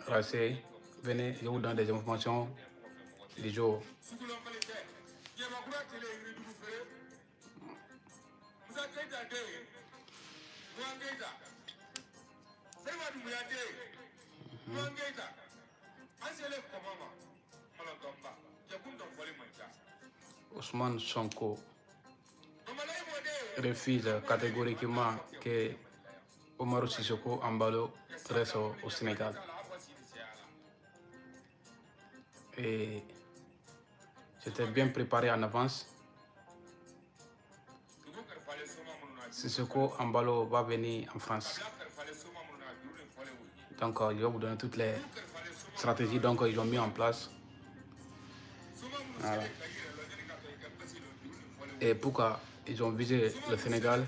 racés, venez, je vous donne des informations du jour. Ousmane Sonko refuse catégoriquement que Umaru Sissoko Embalo reste au Sénégal. Et c'était bien préparé en avance. Sissoko Embalo va venir en France. Donc, je vais vous donner toutes les stratégies qu'ils ont mis en place. Voilà. Et pourquoi ils ont visé le Sénégal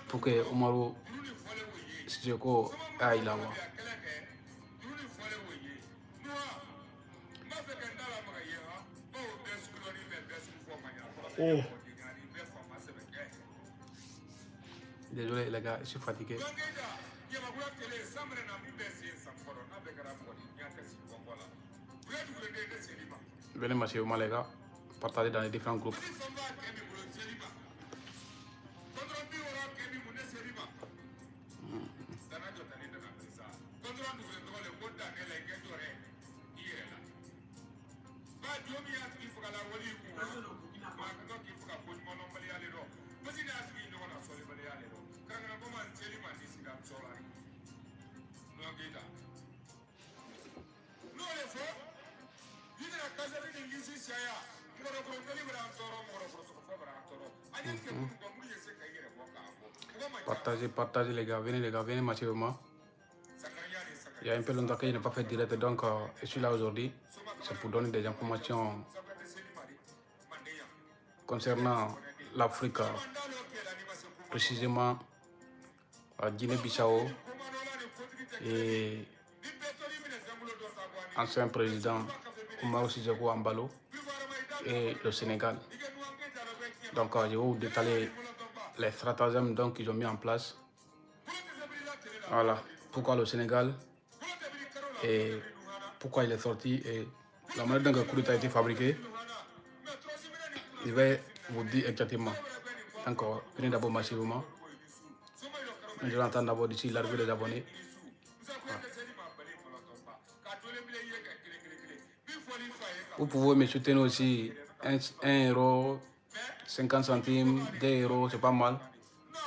pour que Umaru Sissoko aille là-bas. Oh. Désolé les gars, je suis fatigué. Venez massivement les gars, partagez dans les différents groupes. Partagez les gars, venez massivement. Il y a un peu longtemps que je n'ai pas fait direct, donc je suis là aujourd'hui. C'est pour donner des informations concernant l'Afrique, précisément Guinée-Bissau et ancien président Umaru Sissoko Embalo et le Sénégal. Donc je vais vous détailler les stratagèmes qu'ils ont mis en place. Voilà, pourquoi le Sénégal et pourquoi il est sorti et la manière dont le coup d'État a été fabriqué. Je vais vous dire exactement. Donc venez d'abord massivement. Je vais entendre d'abord d'ici l'arrivée des abonnés. Voilà. Vous pouvez me soutenir aussi 1 euro, 50 centimes, 2 euros, c'est pas mal.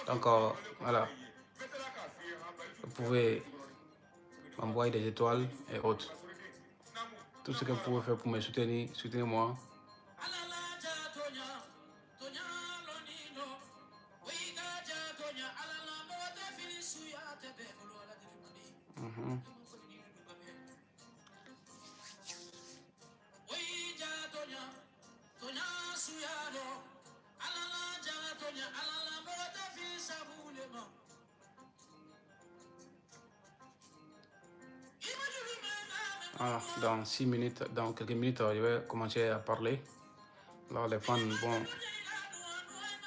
Donc voilà. Vous pouvez m'envoyer des étoiles et autres. Tout ce que vous pouvez faire pour me soutenir, soutenez-moi. Voilà, dans 6 minutes, dans quelques minutes, je vais commencer à parler. Alors les fans vont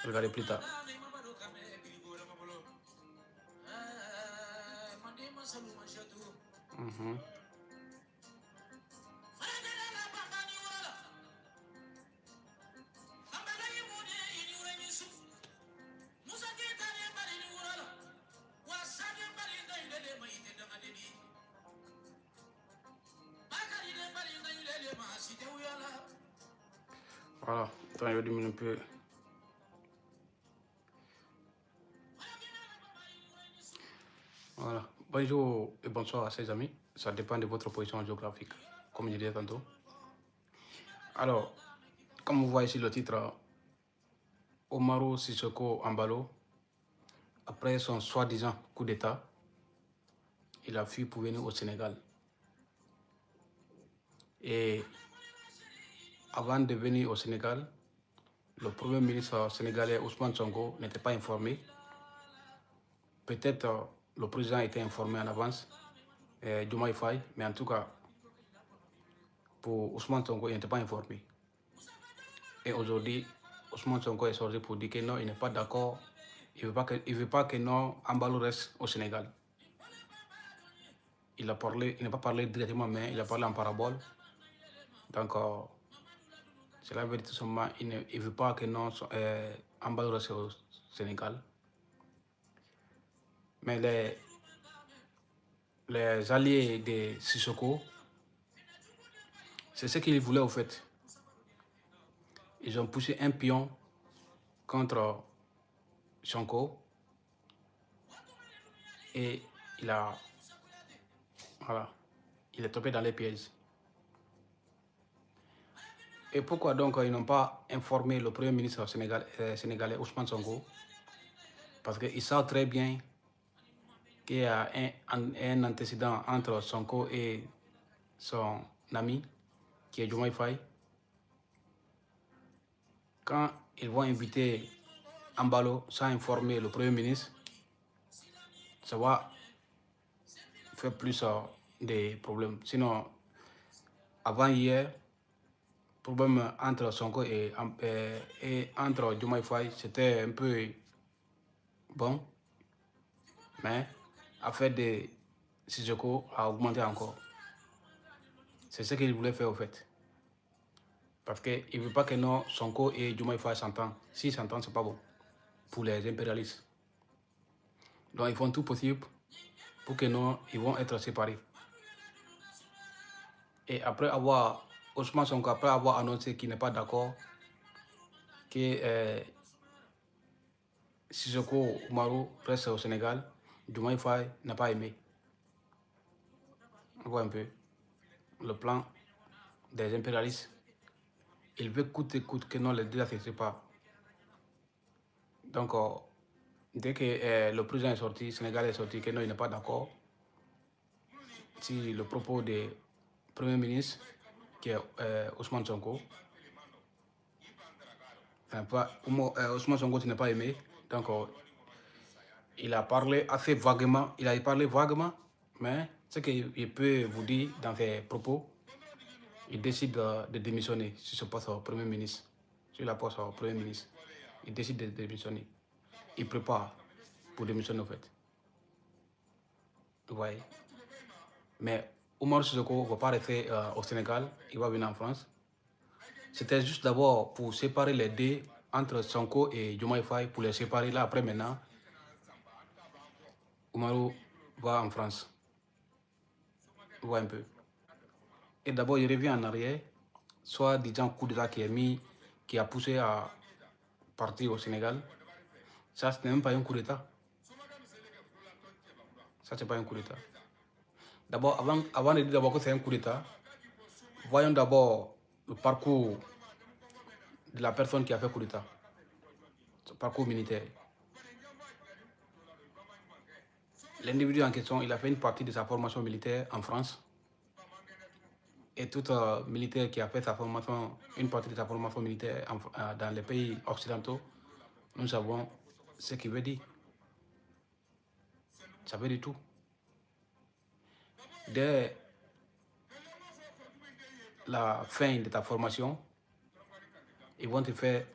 regarder plus tard. Voilà, attends, je vais diminuer un peu. Voilà, bonjour et bonsoir à ses amis. Ça dépend de votre position géographique, comme je disais tantôt. Alors, comme vous voyez ici le titre, Umaru Sissoko Embalo, après son soi-disant coup d'État, il a fui pour venir au Sénégal. Et avant de venir au Sénégal, le premier ministre sénégalais Ousmane Sonko n'était pas informé. Peut-être le président était informé en avance, Diomaye Faye, mais en tout cas, pour Ousmane Sonko, il n'était pas informé. Et aujourd'hui, Ousmane Sonko est sorti pour dire que non, il n'est pas d'accord. Il ne veut pas que non, Embalo reste au Sénégal. il n'a pas parlé directement, mais il a parlé en parabole. Donc, cela veut dire tout simplement il ne veut pas que non Embalo reste au Sénégal. Mais les alliés de Sissoko, c'est ce qu'ils voulaient au fait. Ils ont poussé un pion contre Sonko et il est tombé dans les pièges. Et pourquoi donc ils n'ont pas informé le Premier ministre sénégalais Ousmane Sonko? Parce qu'ils savent très bien qu'il y a un antécédent entre Sonko et son ami, qui est Diomaye Faye. Quand ils vont inviter Embalo sans informer le Premier ministre, ça va faire plus des problèmes. Sinon, avant hier, problème entre Sonko et entre Diomaye Faye, c'était un peu bon, mais l'affaire de Sissoko a augmenté encore. C'est ce qu'il voulait faire au fait. Parce qu'il ne veut pas que non, Sonko et Diomaye Faye s'entendent. S'ils s'entendent, ce n'est pas bon pour les impérialistes. Donc ils font tout possible pour que non, ils vont être séparés. Et après avoir, Ousmane Sonko, après avoir annoncé qu'il n'est pas d'accord, que Sissoko Oumarou reste au Sénégal, Diomaye Faye n'a pas aimé. On voit un peu le plan des impérialistes. Il veut coûte et coûte que non, les deux ne se séparent. Donc, dès que le président est sorti, le Sénégal est sorti, que non, il n'est pas d'accord, si le propos du Premier ministre, qui est Ousmane Sonko, Ousmane Sonko n'a pas aimé, donc il a parlé assez vaguement, mais ce qu'il peut vous dire dans ses propos, il décide de démissionner sur ce poste au Premier ministre, sur la poste au Premier ministre. Il décide de démissionner. Il prépare pour démissionner en fait. Vous voyez. Mais Oumar Sissoko ne va pas rester au Sénégal, il va venir en France. C'était juste d'abord pour séparer les deux entre Sonko et Diomaye Faye, pour les séparer là. Après maintenant, Oumarou va en France. Vous voyez un peu. Et d'abord, il revient en arrière, soit disant coup d'État qui a poussé à partir au Sénégal. Ça, ce n'est même pas un coup d'État. Ça, ce n'est pas un coup d'État. D'abord, avant de dire d'abord que c'est un coup d'État, voyons d'abord le parcours de la personne qui a fait coup d'État. Son parcours militaire. L'individu en question, il a fait une partie de sa formation militaire en France. Et tout militaire qui a fait une partie de sa formation militaire dans les pays occidentaux, nous savons ce qu'il veut dire. Ça veut dire tout. Dès la fin de ta formation, ils vont te faire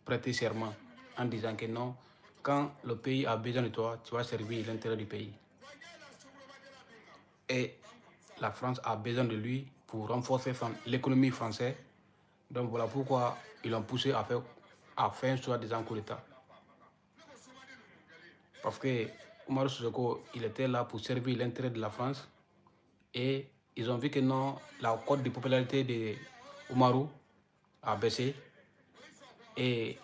prêter serment en disant que non, quand le pays a besoin de toi, tu vas servir l'intérêt du pays. Et la France a besoin de lui pour renforcer l'économie française. Donc voilà pourquoi ils l'ont poussé à faire un soi-disant coup d'État. Parce que Oumarou Sissoko, il était là pour servir l'intérêt de la France. Et ils ont vu que non, la cote de popularité de Oumarou a baissé. Et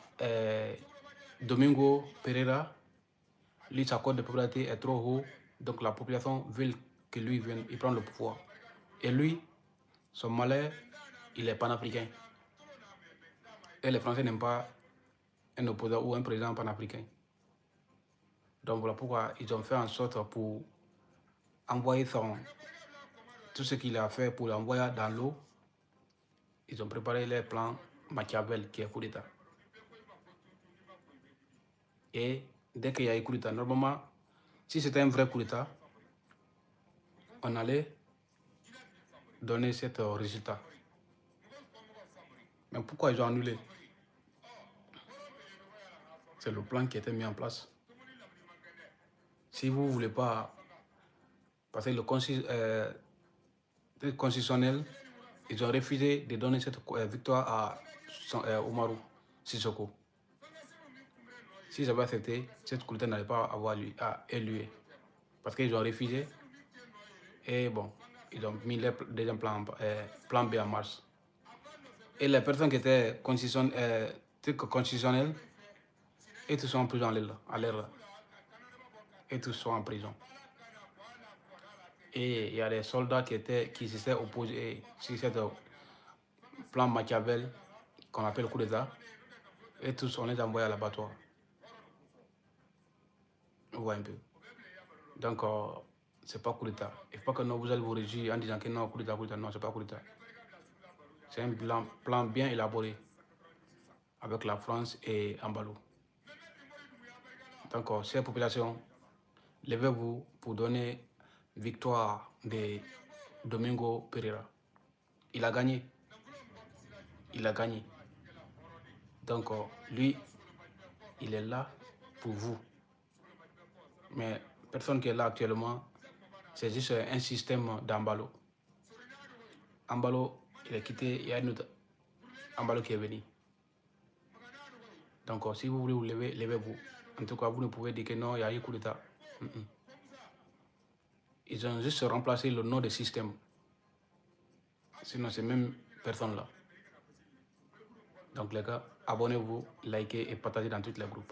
Domingo Pereira, lui, sa cote de popularité est trop haut. Donc la population veut que lui vienne, il prend le pouvoir. Et lui, son malheur, il est panafricain. Et les Français n'aiment pas un opposant ou un président panafricain. Donc voilà pourquoi ils ont fait en sorte pour envoyer tout ce qu'il a fait pour l'envoyer dans l'eau. Ils ont préparé leur plan Machiavel qui est coup d'État. Et dès qu'il y a eu coup d'État, normalement, si c'était un vrai coup d'État, on allait donner ce résultat. Mais pourquoi ils ont annulé? C'est le plan qui a été mis en place. Si vous ne voulez pas Parce que le constitutionnel, ils ont refusé de donner cette victoire à Oumarou Sissoko. S'ils avaient accepté, cette coup d'État n'allait pas avoir élu. Parce qu'ils ont refusé. Et bon, ils ont mis le deuxième plan B en marche. Et les personnes qui étaient constitutionnelles, et tous sont en prison à l'air. Et tous sont en prison. Et il y a des soldats qui s'étaient opposés sur ce plan Machiavel qu'on appelle coup d'État. Et tous, on les a envoyés à l'abattoir. On voit un peu. Donc, c'est pas coup d'État. Il ne faut pas que vous allez vous réjouir en disant que non, coup d'État, non, c'est pas coup d'État. C'est un plan bien élaboré avec la France et Ambalo. Donc, ces populations, levez-vous pour donner victoire de Domingo Pereira. Il a gagné. Il a gagné. Donc, lui, il est là pour vous. Mais personne qui est là actuellement, c'est juste un système d'Ambalo. Ambalo, il est quitté, il y a une autre Ambalo qui est venu. Donc, si vous voulez vous lever, levez-vous. En tout cas, vous ne pouvez dire que non, il y a eu coup d'État. Ils ont juste remplacé le nom du système. Sinon, c'est même personne là. Donc, les gars, abonnez-vous, likez et partagez dans tous les groupes.